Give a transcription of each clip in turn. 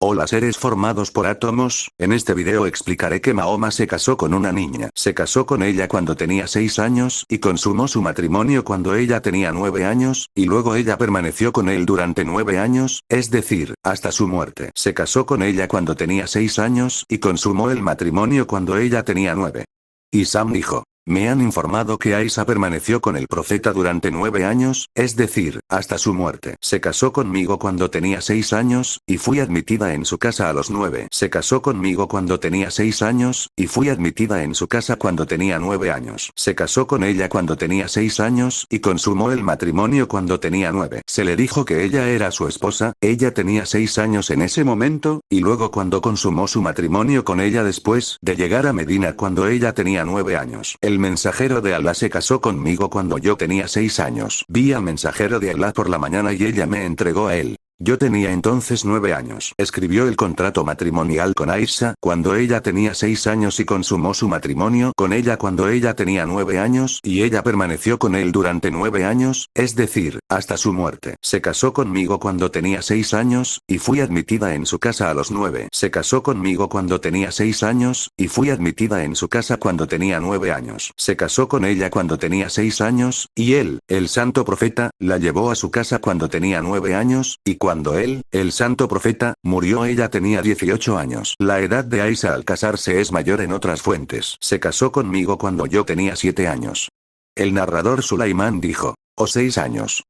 Hola seres formados por átomos, en este video explicaré que Mahoma se casó con una niña. Se casó con ella cuando tenía 6 años y consumó su matrimonio cuando ella tenía 9 años, y luego ella permaneció con él durante 9 años, es decir, hasta su muerte. Se casó con ella cuando tenía 6 años y consumó el matrimonio cuando ella tenía 9. Y Sam dijo: me han informado que Aisha permaneció con el profeta durante 9 años, es decir, hasta su muerte. Se casó conmigo cuando tenía 6 años, y fui admitida en su casa a los 9. Se casó conmigo cuando tenía 6 años, y fui admitida en su casa cuando tenía 9 años. Se casó con ella cuando tenía 6 años, y consumó el matrimonio cuando tenía 9. Se le dijo que ella era su esposa, ella tenía 6 años en ese momento, y luego cuando consumó su matrimonio con ella después de llegar a Medina cuando ella tenía 9 años. El mensajero de Alá se casó conmigo cuando yo tenía 6 años. Vi al mensajero de Alá por la mañana y ella me entregó a él. Yo tenía entonces 9 años. Escribió el contrato matrimonial con Aisha cuando ella tenía 6 años y consumó su matrimonio con ella cuando ella tenía 9 años y ella permaneció con él durante 9 años, es decir, hasta su muerte. Se casó conmigo cuando tenía 6 años, y fui admitida en su casa a los 9. Se casó conmigo cuando tenía 6 años, y fui admitida en su casa cuando tenía 9 años. Se casó con ella cuando tenía 6 años, y él, el santo profeta, la llevó a su casa cuando tenía 9 años, y cuando él, el santo profeta, murió ella tenía 18 años. La edad de Aisha al casarse es mayor en otras fuentes. Se casó conmigo cuando yo tenía 7 años. El narrador Sulaimán dijo: o 6 años.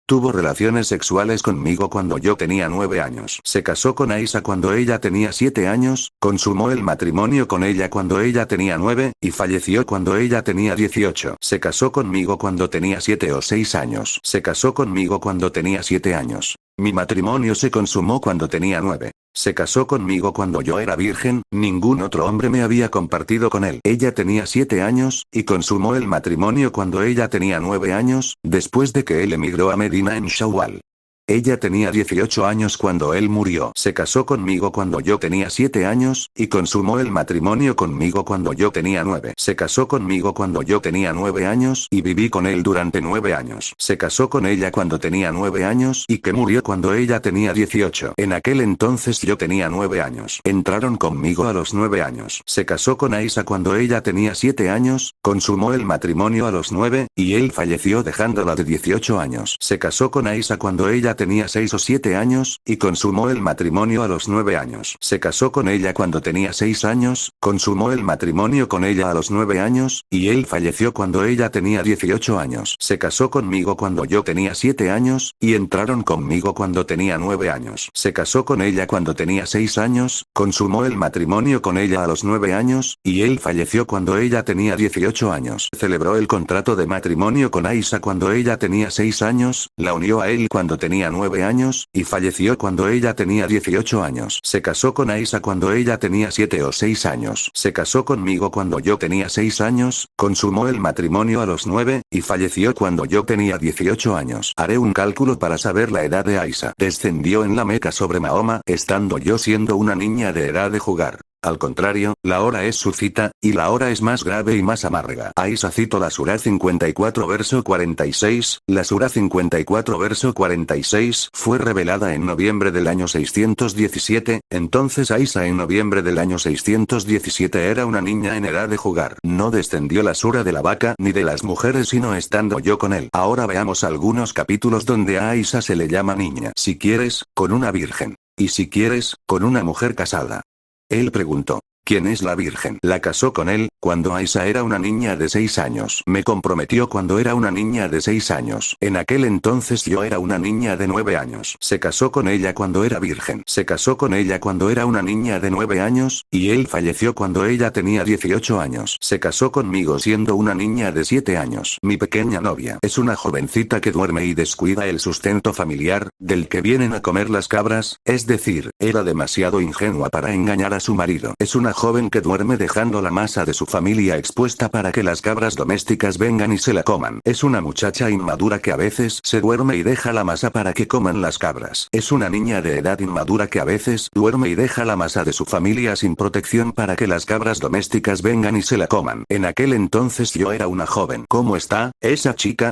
Tuvo relaciones sexuales conmigo cuando yo tenía 9 años. Se casó con Aisha cuando ella tenía 7 años, consumó el matrimonio con ella cuando ella tenía 9, y falleció cuando ella tenía 18. Se casó conmigo cuando tenía 7 o 6 años. Se casó conmigo cuando tenía 7 años. Mi matrimonio se consumó cuando tenía 9. Se casó conmigo cuando yo era virgen, ningún otro hombre me había compartido con él. Ella tenía 7 años, y consumó el matrimonio cuando ella tenía 9 años, después de que él emigró a Medina en Shawwal. Ella tenía 18 años cuando él murió. Se casó conmigo cuando yo tenía 7 años, y consumó el matrimonio conmigo cuando yo tenía 9. Se casó conmigo cuando yo tenía 9 años, y viví con él durante 9 años. Se casó con ella cuando tenía 9 años, y que murió cuando ella tenía 18. En aquel entonces yo tenía 9 años. Entraron conmigo a los 9 años. Se casó con Aisha cuando ella tenía 7 años, consumó el matrimonio a los 9, y él falleció dejándola de 18 años. Se casó con Aisha cuando ella tenía 6 o 7 años, y consumó el matrimonio a los 9 años. Se casó con ella cuando tenía 6 años, consumó el matrimonio con ella a los 9 años, y él falleció cuando ella tenía 18 años. Se casó conmigo cuando yo tenía 7 años, y entraron conmigo cuando tenía 9 años. Se casó con ella cuando tenía 6 años, consumó el matrimonio con ella a los 9 años, y él falleció cuando ella tenía 18 años. Celebró el contrato de matrimonio con Aisha cuando ella tenía 6 años, la unió a él cuando tenía 9 años, y falleció cuando ella tenía 18 años. Se casó con Aisha cuando ella tenía 7 o 6 años. Se casó conmigo cuando yo tenía 6 años, consumó el matrimonio a los 9, y falleció cuando yo tenía 18 años. Haré un cálculo para saber la edad de Aisha. Descendió en la Meca sobre Mahoma, estando yo siendo una niña de edad de jugar. Al contrario, la hora es su cita, y la hora es más grave y más amarga. Aisha citó la Surah 54 verso 46, la Surah 54 verso 46 fue revelada en noviembre del año 617, entonces Aisha en noviembre del año 617 era una niña en edad de jugar. No descendió la Surah de la vaca ni de las mujeres sino estando yo con él. Ahora veamos algunos capítulos donde a Aisha se le llama niña. Si quieres, con una virgen. Y si quieres, con una mujer casada. Él preguntó: ¿quién es la virgen? La casó con él, cuando Aisha era una niña de 6 años. Me comprometió cuando era una niña de 6 años. En aquel entonces yo era una niña de 9 años. Se casó con ella cuando era virgen. Se casó con ella cuando era una niña de 9 años, y él falleció cuando ella tenía 18 años. Se casó conmigo siendo una niña de 7 años. Mi pequeña novia es una jovencita que duerme y descuida el sustento familiar, del que vienen a comer las cabras, es decir, era demasiado ingenua para engañar a su marido. Es una joven que duerme dejando la masa de su familia expuesta para que las cabras domésticas vengan y se la coman. Es una muchacha inmadura que a veces se duerme y deja la masa para que coman las cabras. Es una niña de edad inmadura que a veces duerme y deja la masa de su familia sin protección para que las cabras domésticas vengan y se la coman. En aquel entonces yo era una joven. ¿Cómo está esa chica?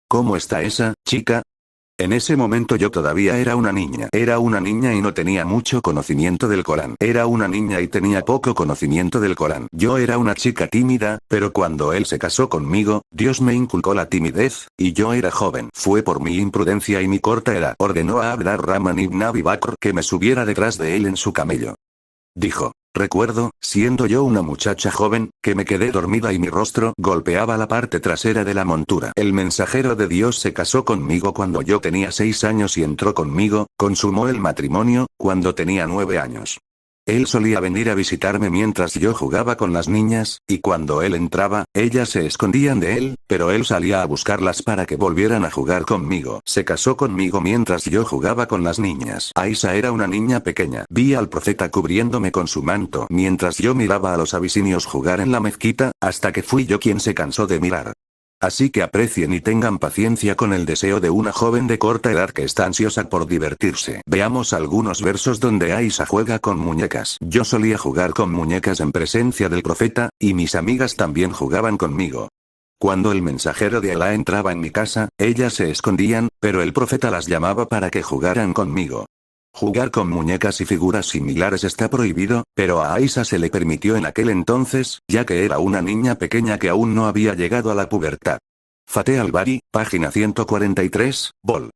¿Cómo está esa chica? En ese momento yo todavía era una niña. Era una niña y no tenía mucho conocimiento del Corán. Era una niña y tenía poco conocimiento del Corán. Yo era una chica tímida, pero cuando él se casó conmigo, Dios me inculcó la timidez, y yo era joven. Fue por mi imprudencia y mi corta edad. Ordenó a Abd-ar-Rahman ibn Abi Bakr que me subiera detrás de él en su camello. Dijo. Recuerdo, siendo yo una muchacha joven, que me quedé dormida y mi rostro golpeaba la parte trasera de la montura. El mensajero de Dios se casó conmigo cuando yo tenía 6 años y entró conmigo, consumó el matrimonio, cuando tenía 9 años. Él solía venir a visitarme mientras yo jugaba con las niñas, y cuando él entraba, ellas se escondían de él, pero él salía a buscarlas para que volvieran a jugar conmigo. Se casó conmigo mientras yo jugaba con las niñas. Aisha era una niña pequeña. Vi al profeta cubriéndome con su manto mientras yo miraba a los abisinios jugar en la mezquita, hasta que fui yo quien se cansó de mirar. Así que aprecien y tengan paciencia con el deseo de una joven de corta edad que está ansiosa por divertirse. Veamos algunos versos donde Aisha juega con muñecas. Yo solía jugar con muñecas en presencia del profeta, y mis amigas también jugaban conmigo. Cuando el mensajero de Alá entraba en mi casa, ellas se escondían, pero el profeta las llamaba para que jugaran conmigo. Jugar con muñecas y figuras similares está prohibido, pero a Aisha se le permitió en aquel entonces, ya que era una niña pequeña que aún no había llegado a la pubertad. Fateh al-Bari, página 143, vol.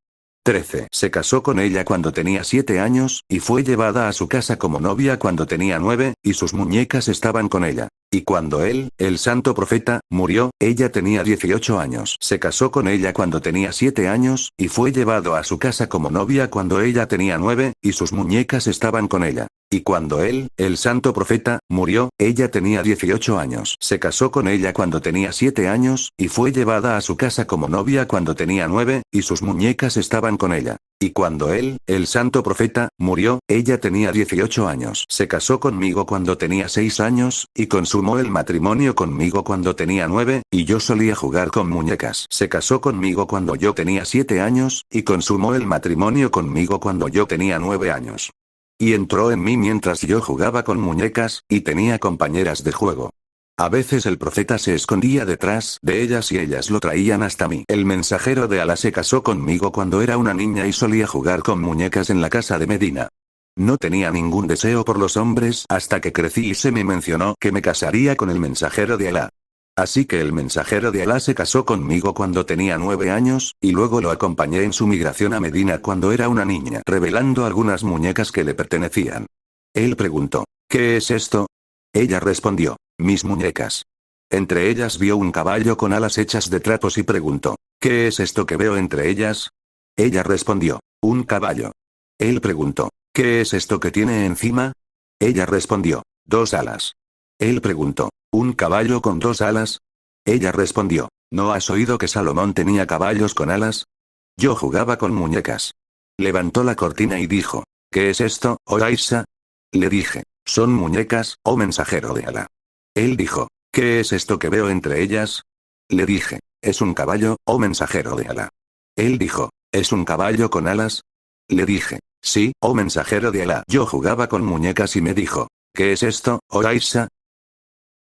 13. Se casó con ella cuando tenía 7 años, y fue llevada a su casa como novia cuando tenía 9, y sus muñecas estaban con ella. Y cuando él, el santo profeta, murió, ella tenía 18 años. Se casó con ella cuando tenía 7 años, y fue llevado a su casa como novia cuando ella tenía 9, y sus muñecas estaban con ella. Y cuando él, el santo profeta, murió, ella tenía 18 años. Se casó con ella cuando tenía 7 años, y fue llevada a su casa como novia cuando tenía 9, y sus muñecas estaban con ella. Y cuando él, el santo profeta, murió, ella tenía 18 años. Se casó conmigo cuando tenía 6 años, y consumó el matrimonio conmigo cuando tenía 9, y yo solía jugar con muñecas. Se casó conmigo cuando yo tenía 7 años, y consumó el matrimonio conmigo cuando yo tenía 9 años. Y entró en mí mientras yo jugaba con muñecas, y tenía compañeras de juego. A veces el profeta se escondía detrás de ellas y ellas lo traían hasta mí. El mensajero de Alá se casó conmigo cuando era una niña y solía jugar con muñecas en la casa de Medina. No tenía ningún deseo por los hombres hasta que crecí y se me mencionó que me casaría con el mensajero de Alá. Así que el mensajero de Alá se casó conmigo cuando tenía 9 años, y luego lo acompañé en su migración a Medina cuando era una niña, revelando algunas muñecas que le pertenecían. Él preguntó, ¿qué es esto? Ella respondió, mis muñecas. Entre ellas vio un caballo con alas hechas de trapos y preguntó, ¿qué es esto que veo entre ellas? Ella respondió, un caballo. Él preguntó, ¿qué es esto que tiene encima? Ella respondió, 2 alas. Él preguntó, ¿un caballo con 2 alas? Ella respondió, ¿no has oído que Salomón tenía caballos con alas? Yo jugaba con muñecas. Levantó la cortina y dijo, ¿qué es esto, oh Aisha? Le dije, son muñecas, oh mensajero de Alá. Él dijo, ¿qué es esto que veo entre ellas? Le dije, es un caballo, oh mensajero de Alá. Él dijo, ¿es un caballo con alas? Le dije, sí, oh mensajero de Alá. Yo jugaba con muñecas y me dijo, ¿qué es esto, oh Aisha?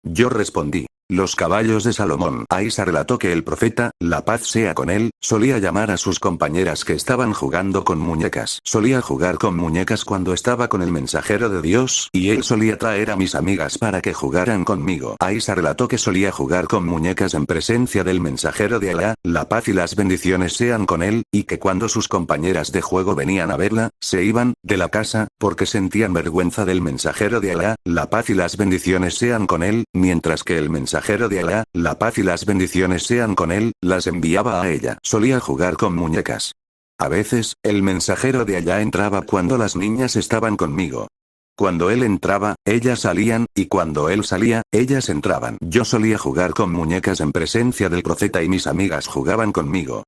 Yo respondí, los caballos de Salomón. Aisha relató que el profeta, la paz sea con él, solía llamar a sus compañeras que estaban jugando con muñecas. Solía jugar con muñecas cuando estaba con el mensajero de Dios, y él solía traer a mis amigas para que jugaran conmigo. Aisha relató que solía jugar con muñecas en presencia del mensajero de Alá, la paz y las bendiciones sean con él, y que cuando sus compañeras de juego venían a verla, se iban de la casa, porque sentían vergüenza del mensajero de Alá, la paz y las bendiciones sean con él, mientras que el mensajero de Alá, la paz y las bendiciones sean con él, las enviaba a ella. Solía jugar con muñecas. A veces, el mensajero de Alá entraba cuando las niñas estaban conmigo. Cuando él entraba, ellas salían, y cuando él salía, ellas entraban. Yo solía jugar con muñecas en presencia del profeta y mis amigas jugaban conmigo.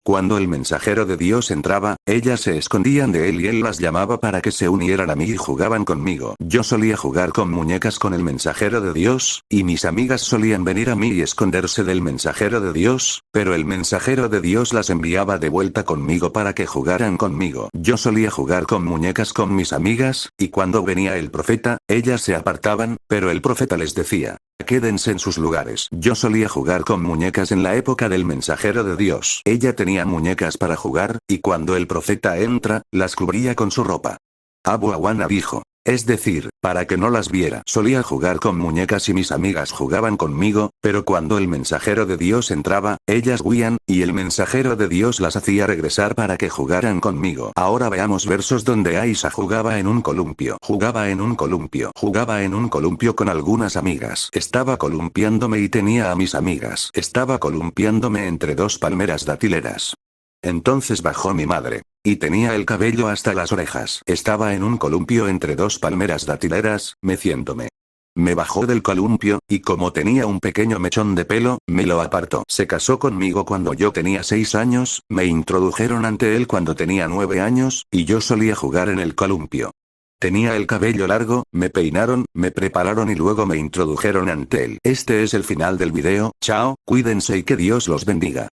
Cuando el mensajero de Dios entraba, ellas se escondían de él y él las llamaba para que se unieran a mí y jugaban conmigo. Yo solía jugar con muñecas con el mensajero de Dios, y mis amigas solían venir a mí y esconderse del mensajero de Dios, pero el mensajero de Dios las enviaba de vuelta conmigo para que jugaran conmigo. Yo solía jugar con muñecas con mis amigas, y cuando venía el profeta, ellas se apartaban, pero el profeta les decía, Quédense en sus lugares. Yo solía jugar con muñecas en la época del mensajero de Dios. Ella tenía muñecas para jugar, y cuando el profeta entra, las cubría con su ropa. Abu Awana dijo. Es decir, para que no las viera. Solía jugar con muñecas y mis amigas jugaban conmigo, pero cuando el mensajero de Dios entraba, ellas huían, y el mensajero de Dios las hacía regresar para que jugaran conmigo. Ahora veamos versos donde Aisha jugaba en un columpio. Jugaba en un columpio. Jugaba en un columpio con algunas amigas. Estaba columpiándome y tenía a mis amigas. Estaba columpiándome entre dos palmeras datileras. Entonces bajó mi madre. Y tenía el cabello hasta las orejas. Estaba en un columpio entre dos palmeras datileras, meciéndome. Me bajó del columpio, y como tenía un pequeño mechón de pelo, me lo apartó. Se casó conmigo cuando yo tenía 6 años, me introdujeron ante él cuando tenía 9 años, y yo solía jugar en el columpio. Tenía el cabello largo, me peinaron, me prepararon y luego me introdujeron ante él. Este es el final del video, chao, cuídense y que Dios los bendiga.